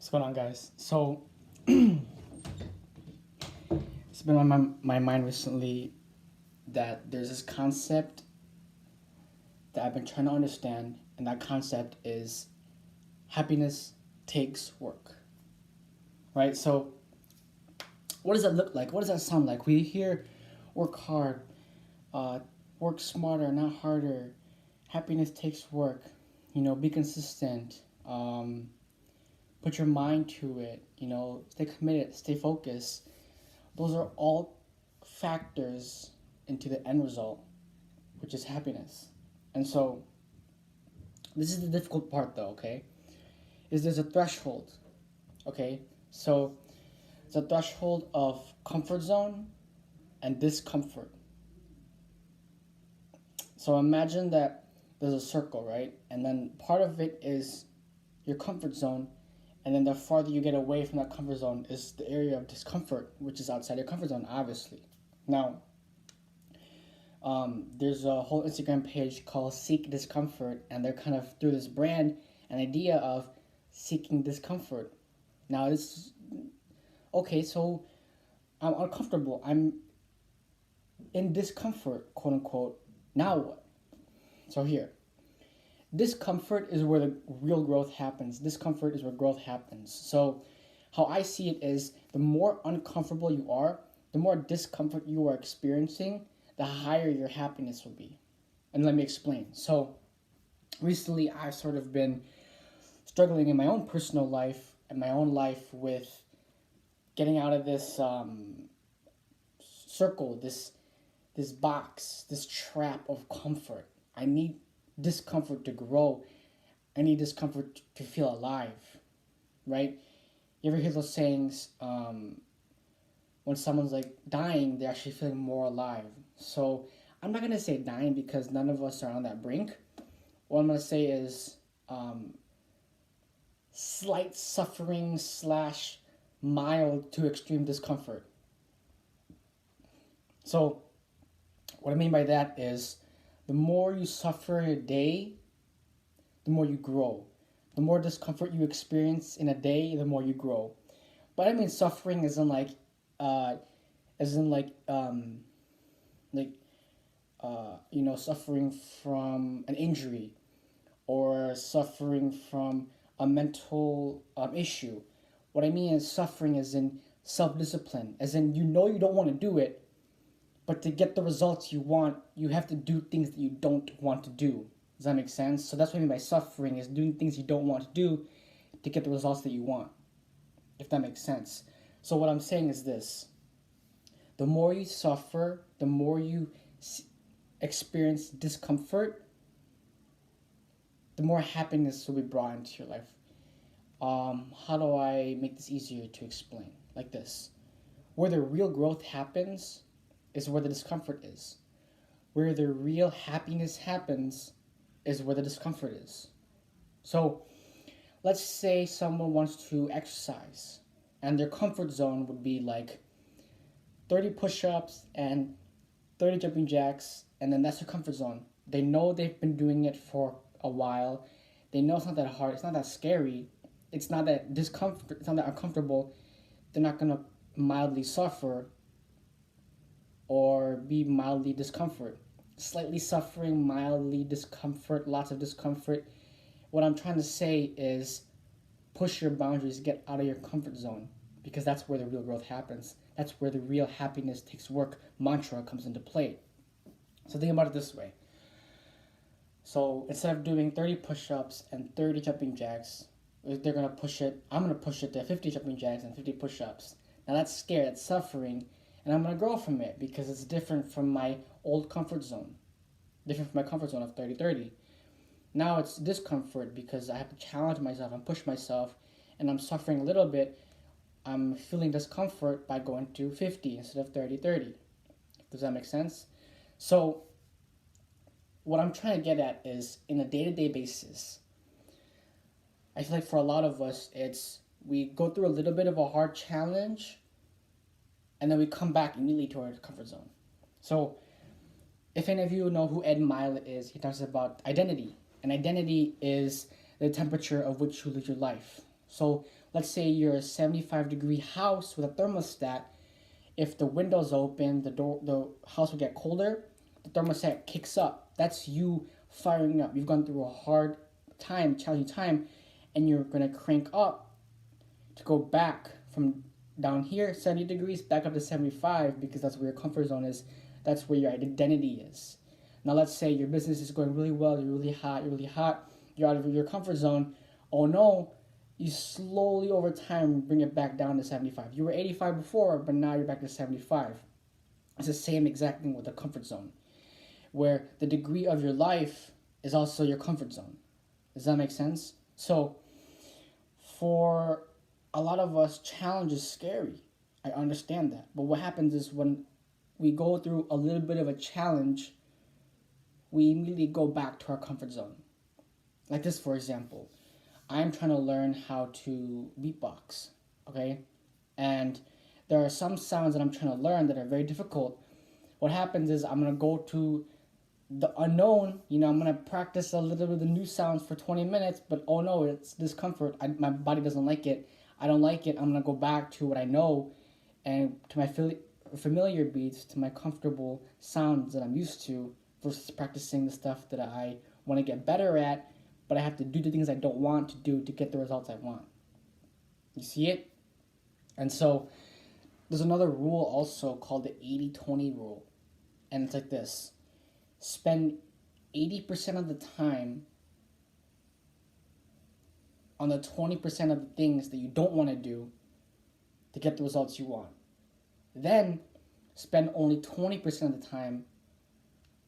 What's going on, guys? So, it's been on my mind recently that there's this concept that I've been trying to understand, and that concept is happiness takes work. Right? So, what does that look like? What does that sound like? We hear work hard, uh, work smarter, not harder. Happiness takes work. Be consistent. Put your mind to it. Stay committed, stay focused. Those are all factors into the end result, which is happiness. And so, this is the difficult part, though. Okay, is there's a threshold. Okay, so it's a threshold of comfort zone and discomfort. So imagine that there's a circle, right? And then part of it is your comfort zone, and then the farther you get away from that comfort zone is the area of discomfort, which is outside your comfort zone, obviously. Now, there's a whole Instagram page called Seek Discomfort, and they're kind of through this brand an idea of seeking discomfort. Now, it's okay, so I'm uncomfortable. I'm in discomfort, quote unquote. Now what? So here, discomfort is where the real growth happens. Discomfort is where growth happens. So how I see it is the more uncomfortable you are, the more discomfort you are experiencing, the higher your happiness will be. And let me explain. So recently I've sort of been struggling in my own personal life and my own life with getting out of this circle, this box, this trap of comfort. I need discomfort to grow. I need discomfort to feel alive, right? You ever hear those sayings, when someone's like dying, they're actually feeling more alive. So I'm not going to say dying because none of us are on that brink. What I'm going to say is slight suffering slash mild to extreme discomfort. So what I mean by that is the more you suffer in a day, the more you grow. The more discomfort you experience in a day, the more you grow. But I mean suffering isn't like, suffering from an injury or suffering from a mental issue. What I mean is suffering is in self-discipline, as in you don't want to do it, but to get the results you want, you have to do things that you don't want to do. Does that make sense? So that's what I mean by suffering, is doing things you don't want to do to get the results that you want, if that makes sense. So what I'm saying is this. The more you suffer, the more you experience discomfort, the more happiness will be brought into your life. How do I make this easier to explain? Like this. Where the real growth happens is where the discomfort is. Where the real happiness happens is where the discomfort is. So, let's say someone wants to exercise, and their comfort zone would be like 30 push-ups and 30 jumping jacks, and then that's their comfort zone. They know they've been doing it for a while. They know it's not that hard. It's not that scary. It's not that discomfort. It's not that uncomfortable. They're not gonna mildly suffer or be mildly discomfort. Slightly suffering, mildly discomfort, lots of discomfort. What I'm trying to say is push your boundaries, get out of your comfort zone, because that's where the real growth happens. That's where the real happiness takes work mantra comes into play. So think about it this way. So instead of doing 30 push-ups and 30 jumping jacks, they're going to push it. I'm going to push it to 50 jumping jacks and 50 push-ups. Now that's scary, that's suffering, and I'm going to grow from it because it's different from my old comfort zone. Different from my comfort zone of 30-30. Now it's discomfort because I have to challenge myself and push myself, and I'm suffering a little bit. I'm feeling discomfort by going to 50 instead of 30-30. Does that make sense? So what I'm trying to get at is, in a day-to-day basis, I feel like for a lot of us, we go through a little bit of a hard challenge, and then we come back immediately to our comfort zone. So if any of you know who Ed Mylett is, he talks about identity. And identity is the temperature of which you live your life. So let's say you're a 75-degree house with a thermostat. If the window's open, the house will get colder. The thermostat kicks up. That's you firing up. You've gone through a hard time, challenging time, and you're gonna crank up to go back from down here 70 degrees back up to 75 because that's where your comfort zone is. That's where your identity is. Now let's say your business is going really well. You're really hot. You're out of your comfort zone. Oh no, you slowly over time bring it back down to 75. You were 85 before, but now you're back to 75. It's the same exact thing with the comfort zone, where the degree of your life is also your comfort zone. Does that make sense? So, for a lot of us, challenge is scary. I understand that. But what happens is when we go through a little bit of a challenge, we immediately go back to our comfort zone. Like this, for example. I'm trying to learn how to beatbox, okay? And there are some sounds that I'm trying to learn that are very difficult. What happens is I'm going to go to the unknown, I'm going to practice a little bit of the new sounds for 20 minutes, but oh no, it's discomfort. My body doesn't like it. I don't like it. I'm going to go back to what I know and to my familiar beats, to my comfortable sounds that I'm used to versus practicing the stuff that I want to get better at, but I have to do the things I don't want to do to get the results I want. You see it? And so there's another rule also called the 80-20 rule. And it's like this. Spend 80% of the time on the 20% of the things that you don't want to do to get the results you want. Then spend only 20% of the time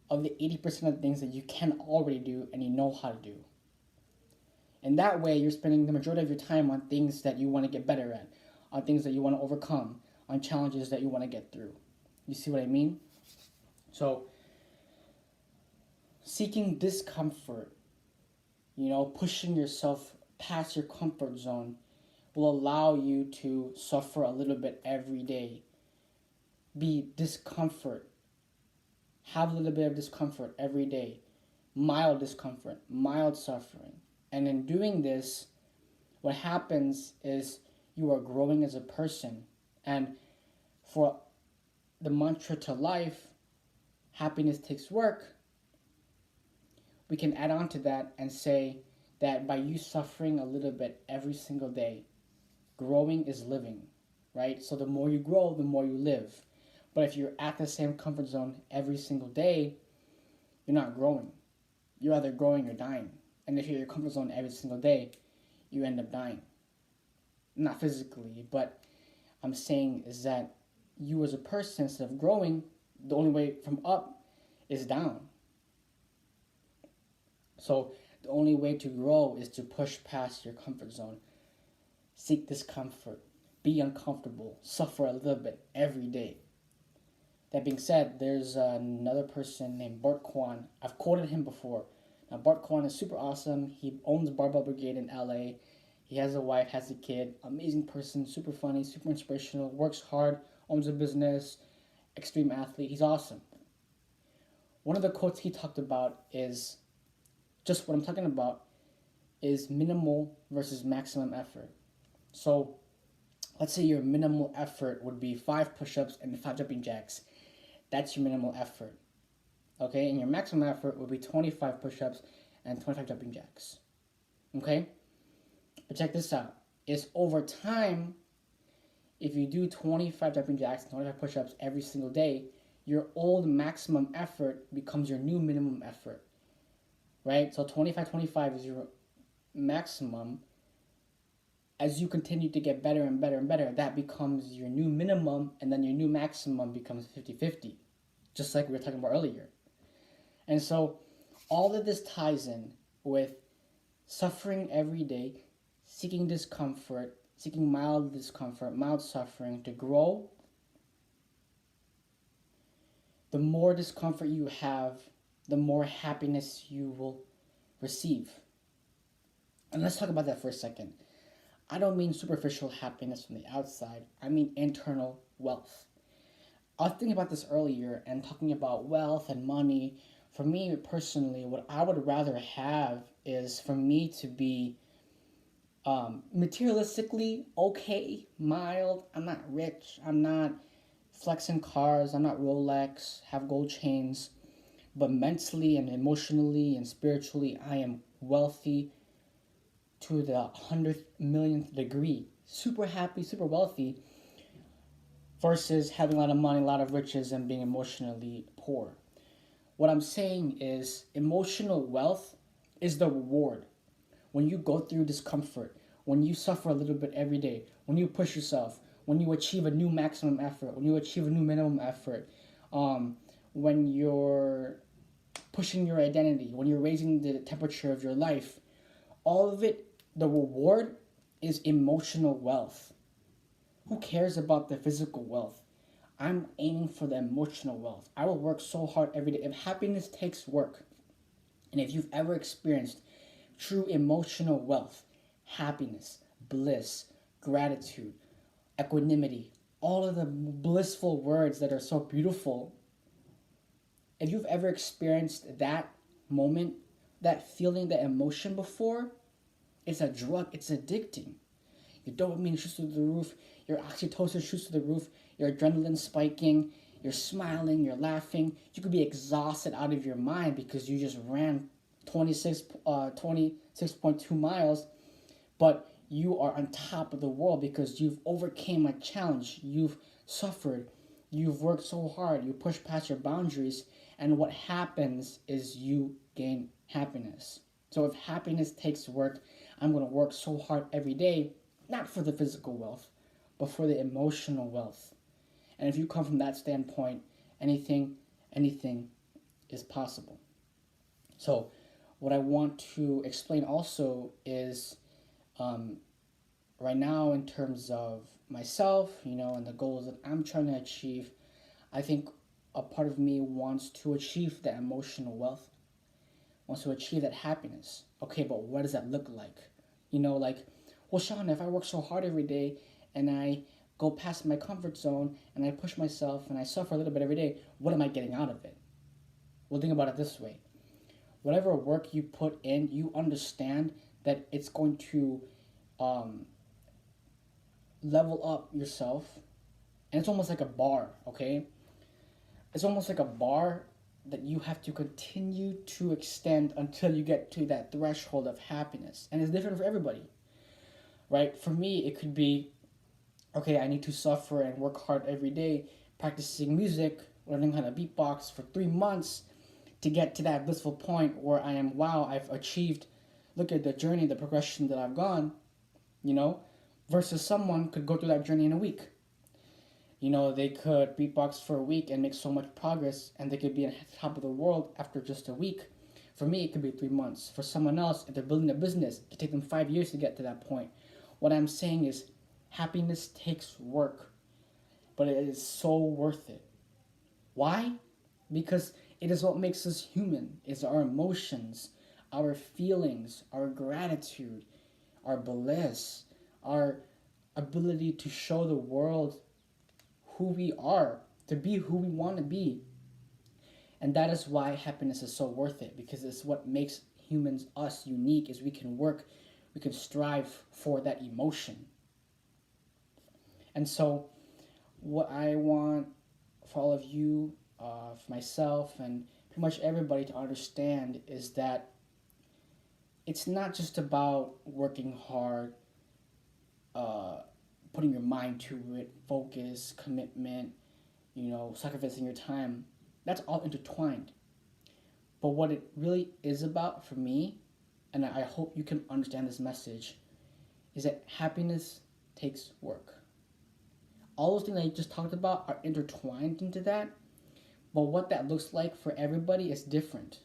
of the 80% of the things that you can already do and you know how to do. And that way you're spending the majority of your time on things that you want to get better at, on things that you want to overcome, on challenges that you want to get through. You see what I mean? So, seeking discomfort, pushing yourself past your comfort zone will allow you to suffer a little bit every day. Be discomfort. Have a little bit of discomfort every day. Mild discomfort, mild suffering. And in doing this, what happens is you are growing as a person. And for the mantra to life, happiness takes work, we can add on to that and say that by you suffering a little bit every single day, growing is living, right? So the more you grow, the more you live. But if you're at the same comfort zone every single day, you're not growing. You're either growing or dying. And if you're in your comfort zone every single day, you end up dying. Not physically, but I'm saying is that you as a person, instead of growing, the only way from up is down. So the only way to grow is to push past your comfort zone. Seek discomfort. Be uncomfortable. Suffer a little bit every day. That being said, there's another person named Bart Kwan. I've quoted him before. Now, Bart Kwan is super awesome. He owns Barbell Brigade in LA. He has a wife, has a kid. Amazing person, super funny, super inspirational, works hard, owns a business, extreme athlete. He's awesome. One of the quotes he talked about is, just what I'm talking about, is minimal versus maximum effort. So, let's say your minimal effort would be 5 push-ups and 5 jumping jacks. That's your minimal effort. Okay, and your maximum effort would be 25 push-ups and 25 jumping jacks. Okay? But check this out. Is over time, if you do 25 jumping jacks and 25 push-ups every single day, your old maximum effort becomes your new minimum effort. Right? So 25 is your maximum. As you continue to get better and better and better, that becomes your new minimum, and then your new maximum becomes 50-50. Just like we were talking about earlier. And so all of this ties in with suffering every day, seeking discomfort, seeking mild discomfort, mild suffering to grow. The more discomfort you have, the more happiness you will receive. And let's talk about that for a second. I don't mean superficial happiness from the outside. I mean internal wealth. I was thinking about this earlier and talking about wealth and money. For me personally, what I would rather have is for me to be Materialistically, okay, mild. I'm not rich. I'm not flexing cars. I'm not Rolex, have gold chains. But mentally and emotionally and spiritually, I am wealthy to the 100 millionth degree. Super happy, super wealthy, versus having a lot of money, a lot of riches, and being emotionally poor. What I'm saying is, emotional wealth is the reward. When you go through discomfort, when you suffer a little bit every day, when you push yourself, when you achieve a new maximum effort, when you achieve a new minimum effort, when you're pushing your identity, when you're raising the temperature of your life, all of it, the reward is emotional wealth. Who cares about the physical wealth? I'm aiming for the emotional wealth. I will work so hard every day. If happiness takes work, and if you've ever experienced true emotional wealth, happiness, bliss, gratitude, equanimity, all of the blissful words that are so beautiful, if you've ever experienced that moment, that feeling, that emotion before, it's a drug, it's addicting. Your dopamine shoots through the roof, your oxytocin shoots through the roof, your adrenaline spiking, you're smiling, you're laughing. You could be exhausted out of your mind because you just ran 26.2 miles, but you are on top of the world because you've overcame a challenge, you've suffered, you've worked so hard, you push past your boundaries, and what happens is you gain happiness. So if happiness takes work, I'm going to work so hard every day, not for the physical wealth, but for the emotional wealth. And if you come from that standpoint, anything is possible. So what I want to explain also is, um, right now, in terms of myself, and the goals that I'm trying to achieve, I think a part of me wants to achieve that emotional wealth, wants to achieve that happiness. Okay, but what does that look like? Like, well, Sean, if I work so hard every day and I go past my comfort zone and I push myself and I suffer a little bit every day, what am I getting out of it? Well, think about it this way. Whatever work you put in, you understand that it's going to um, level up yourself. And it's almost like a bar, okay? It's almost like a bar that you have to continue to extend until you get to that threshold of happiness. And it's different for everybody, right? For me, it could be, okay, I need to suffer and work hard every day, practicing music, learning how to beatbox for 3 months to get to that blissful point where I am, wow, I've achieved, look at the journey, the progression that I've gone, you know, versus someone could go through that journey in a week. They could beatbox for a week and make so much progress, and they could be at the top of the world after just a week. For me, it could be 3 months. For someone else, if they're building a business, it could take them 5 years to get to that point. What I'm saying is, happiness takes work, but it is so worth it. Why? Because it is what makes us human. It's our emotions, our feelings, our gratitude, our bliss, our ability to show the world who we are, to be who we want to be. And that is why happiness is so worth it, because it's what makes humans, us, unique, is we can work, we can strive for that emotion. And so what I want for all of you, for myself, and pretty much everybody to understand is that it's not just about working hard, uh, putting your mind to it, focus, commitment, sacrificing your time. That's all intertwined. But what it really is about for me, and I hope you can understand this message, is that happiness takes work. All those things I just talked about are intertwined into that, but what that looks like for everybody is different.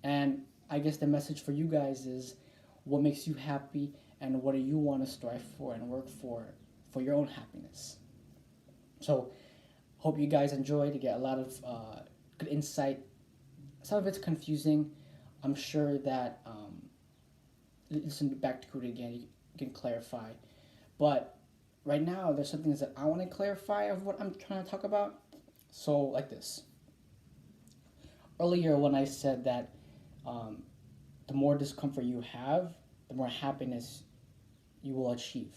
And I guess the message for you guys is, what makes you happy and what do you want to strive for and work for your own happiness. So hope you guys enjoy to get a lot of good insight. Some of it's confusing. I'm sure that listen back to it again, you can clarify. But right now, there's some things that I want to clarify of what I'm trying to talk about. So, like this. Earlier, when I said that the more discomfort you have, the more happiness you will achieve.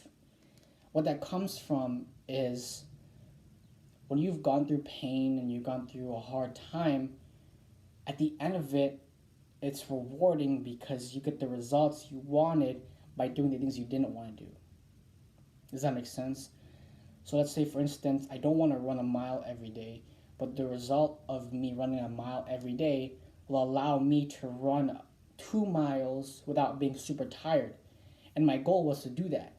What that comes from is when you've gone through pain and you've gone through a hard time, at the end of it, it's rewarding because you get the results you wanted by doing the things you didn't want to do. Does that make sense? So let's say, for instance, I don't want to run a mile every day, but the result of me running a mile every day will allow me to run 2 miles without being super tired. And my goal was to do that.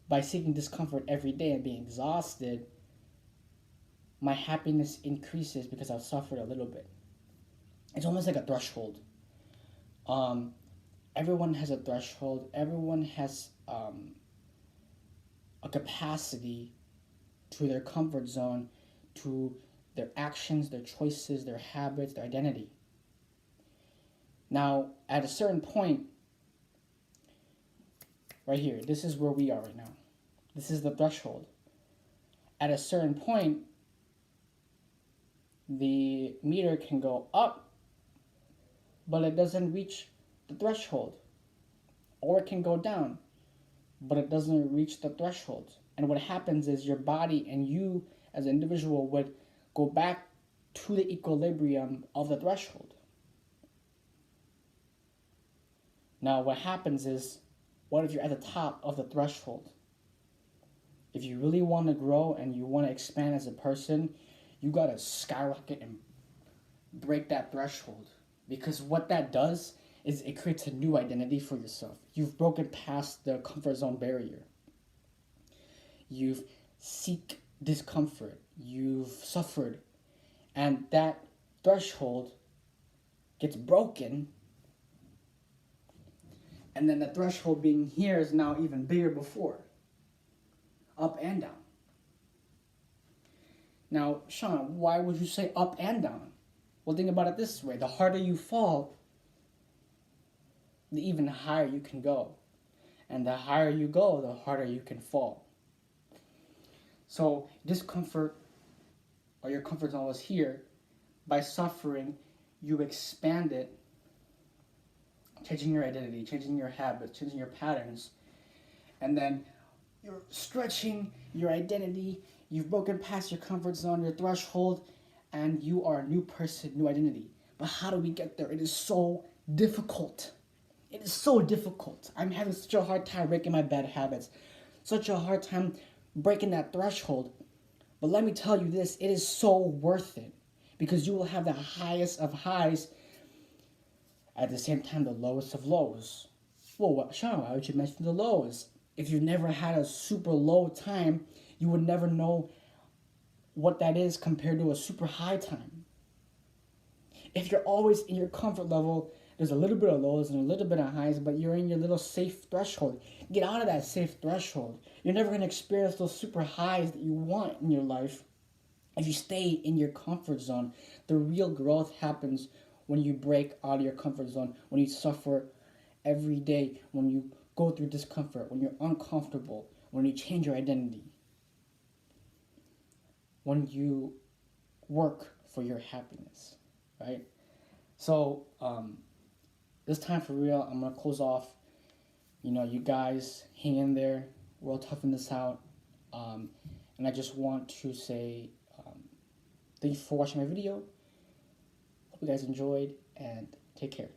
By seeking discomfort every day and being exhausted, my happiness increases because I've suffered a little bit. It's almost like a threshold. Everyone has a threshold. Everyone has a capacity to their comfort zone, to their actions, their choices, their habits, their identity. Now, at a certain point, right here, this is where we are right now. This is the threshold. At a certain point, the meter can go up, but it doesn't reach the threshold. Or it can go down, but it doesn't reach the threshold. And what happens is your body and you as an individual would go back to the equilibrium of the threshold. Now what happens is, what if you're at the top of the threshold? If you really want to grow and you want to expand as a person, you got to skyrocket and break that threshold. Because what that does is it creates a new identity for yourself. You've broken past the comfort zone barrier. You've seek discomfort. You've suffered. And that threshold gets broken. And then the threshold being here is now even bigger before. Up and down. Now, Sean, why would you say up and down? Well, think about it this way. The harder you fall, the even higher you can go. And the higher you go, the harder you can fall. So discomfort, or your comfort zone was here. By suffering, you expand it, changing your identity, changing your habits, changing your patterns. And then you're stretching your identity. You've broken past your comfort zone, your threshold, and you are a new person, new identity. But how do we get there? It is so difficult. It is so difficult. I'm having such a hard time breaking my bad habits. Such a hard time breaking that threshold. But let me tell you this, it is so worth it. Because you will have the highest of highs, at the same time the lowest of lows. Well, Sean, why would you mention the lows? If you've never had a super low time, you would never know what that is compared to a super high time. If you're always in your comfort level, there's a little bit of lows and a little bit of highs, but you're in your little safe threshold. Get out of that safe threshold. You're never going to experience those super highs that you want in your life if you stay in your comfort zone. The real growth happens when you break out of your comfort zone, when you suffer every day, when you go through discomfort, when you're uncomfortable, when you change your identity, when you work for your happiness, right? So this time for real, I'm going to close off. You guys hang in there. We're all toughing this out. And I just want to say thank you for watching my video. Hope you guys enjoyed, and take care.